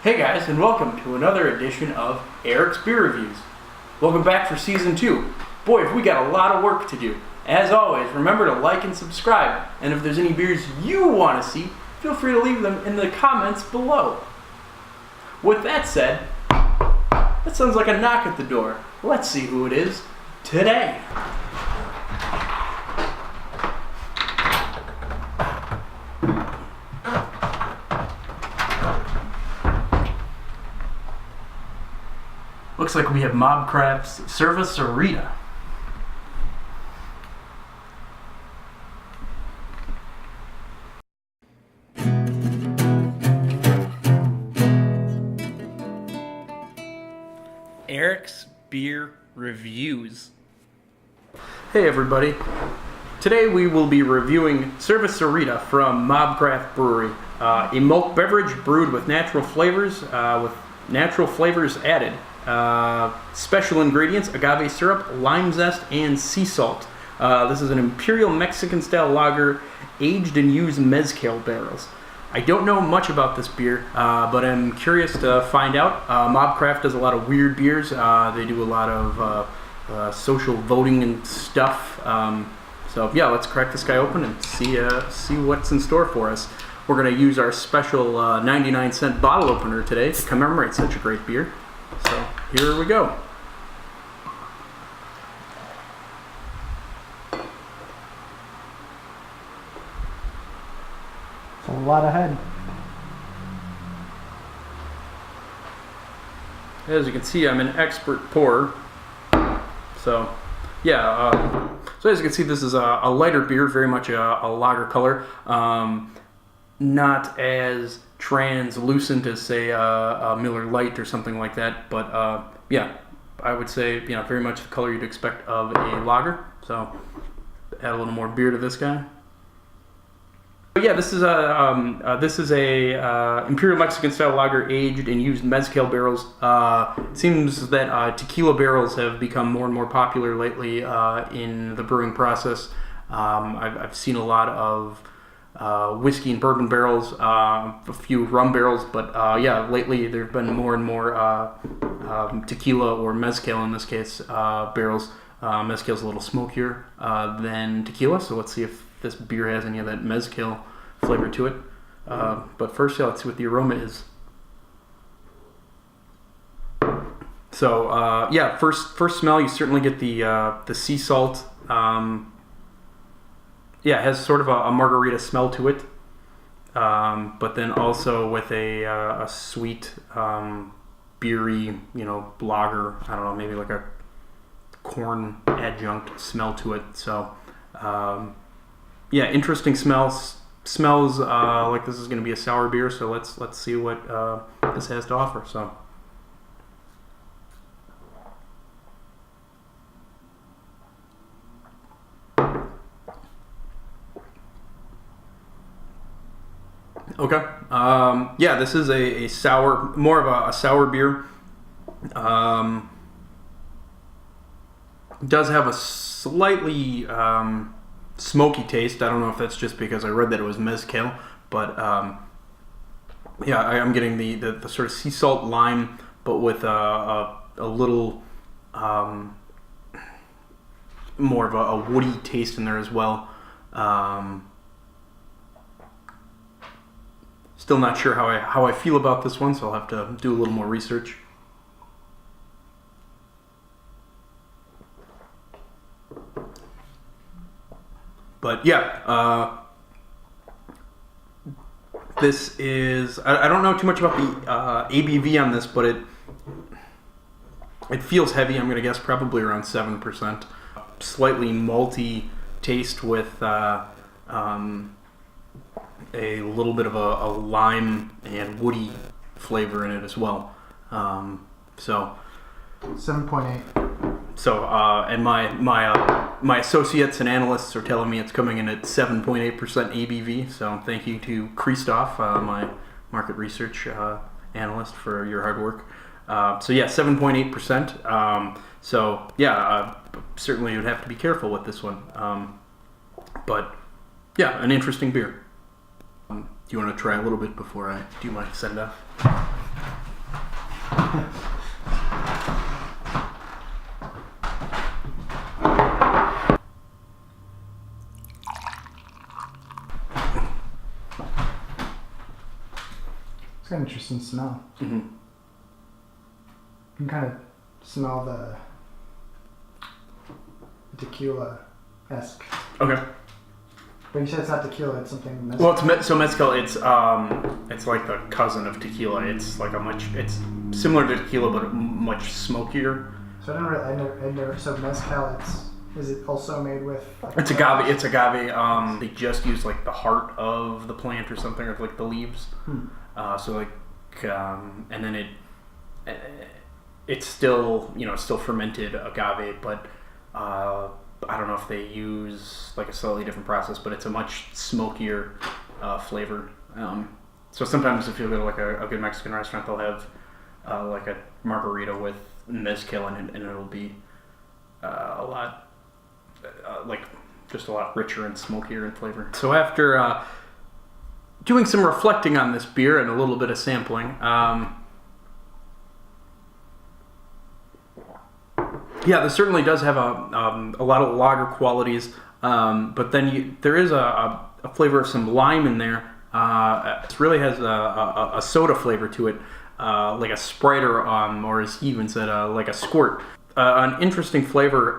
Hey guys, and welcome to another edition of Eric's Beer Reviews. Welcome back for Season 2. Boy, have we got a lot of work to do. As always, remember to like and subscribe, and if there's any beers you want to see, feel free to leave them in the comments below. With that said, that sounds like a knock at the door. Let's see who it is today. Looks like we have Mobcraft's Cerveceria. Eric's Beer Reviews. Hey everybody. Today we will be reviewing Cerveceria from Mobcraft Brewery. A malt beverage brewed with natural flavors added. Special ingredients: agave syrup, lime zest, and sea salt. This is an imperial Mexican style lager aged in used mezcal barrels. I don't know much about this beer, but I'm curious to find out. Mobcraft does a lot of weird beers. They do a lot of social voting and stuff. So yeah, let's crack this guy open and see what's in store for us. We're going to use our special 99-cent bottle opener today to commemorate such a great beer. So here we go. It's a lot ahead. As you can see, I'm an expert pourer. So yeah, so as you can see, this is a lighter beer, very much a lager color. Not as translucent as, say, a Miller Lite or something like that, but yeah, I would say, very much the color you'd expect of a lager. So add a little more beer to this guy. But yeah, this is a imperial Mexican style lager aged in used mezcal barrels. It seems that tequila barrels have become more and more popular lately in the brewing process. I've seen a lot of whiskey and bourbon barrels, a few rum barrels, but yeah, lately there have been more and more tequila or mezcal, in this case, barrels. Mezcal's a little smokier than tequila, so let's see if this beer has any of that mezcal flavor to it. But first, yeah, let's see what the aroma is. So yeah, first smell, you certainly get the sea salt. Yeah, it has sort of a margarita smell to it, but then also with a sweet, beery, lager, I don't know, maybe like a corn adjunct smell to it. So, yeah, interesting smells. Smells like this is going to be a sour beer. So let's see what this has to offer. So. Okay. Yeah, this is a sour, more of a sour beer. Does have a slightly smoky taste. I don't know if that's just because I read that it was mezcal, but yeah, I'm getting the sort of sea salt lime, but with a little more of a woody taste in there as well. Still not sure how I feel about this one, so I'll have to do a little more research. But yeah, this is, I don't know too much about the ABV on this, but it feels heavy. I'm going to guess probably around 7%. Slightly malty taste with a little bit of a lime and woody flavor in it as well. So 7.8. So and my associates and analysts are telling me it's coming in at 7.8% ABV. So thank you to Christoph, my market research analyst, for your hard work. So yeah, 7.8%. So yeah, certainly you'd have to be careful with this one. But yeah, an interesting beer. Do you want to try a little bit before I do my send off? got an interesting smell. Mm-hmm. You can kind of smell the tequila-esque. Okay. But you said it's not tequila, it's something mezcal. Well, so mezcal, it's like the cousin of tequila. It's like it's similar to tequila, but much smokier. So I never. So mezcal, is it also made with? Like, It's agave. It's agave. They just use like the heart of the plant or something, or like the leaves. So like, and then it's still still fermented agave, but I don't know if they use like a slightly different process, but it's a much smokier flavor. So sometimes if you go to like a good Mexican restaurant, they'll have like a margarita with mezcal in it, and it'll be a lot just a lot richer and smokier in flavor. So after doing some reflecting on this beer and a little bit of sampling, yeah, this certainly does have a lot of lager qualities, but then there is a flavor of some lime in there. It really has a soda flavor to it, like a Sprite or as he even said, like a squirt. An interesting flavor,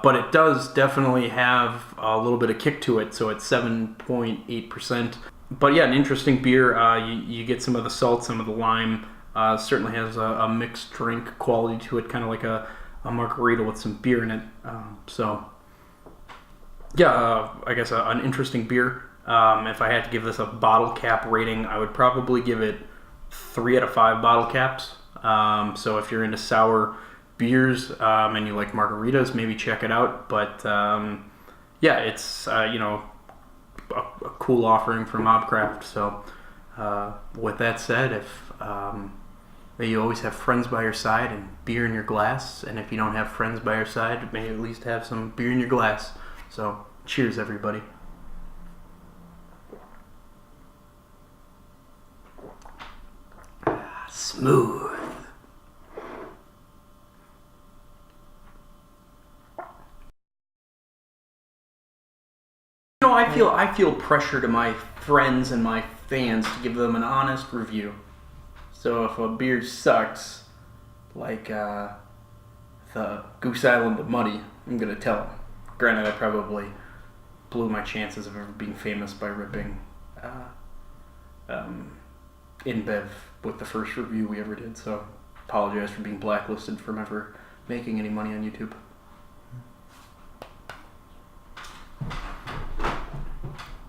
but it does definitely have a little bit of kick to it, so it's 7.8%. But yeah, an interesting beer. You get some of the salt, some of the lime. Certainly has a mixed drink quality to it, kind of like a margarita with some beer in it. So yeah, I guess an interesting beer. If I had to give this a bottle cap rating, I would probably give it 3 out of 5 bottle caps. So if you're into sour beers and you like margaritas, maybe check it out. But yeah, it's a cool offering from Mobcraft. So with that said, if may you always have friends by your side and beer in your glass, and if you don't have friends by your side, may you at least have some beer in your glass. So cheers, everybody. Smooth. I feel pressure to my friends and my fans to give them an honest review. So if a beer sucks, like the Goose Island of Muddy, I'm gonna tell them. Granted, I probably blew my chances of ever being famous by ripping InBev with the first review we ever did. So apologize for being blacklisted from ever making any money on YouTube.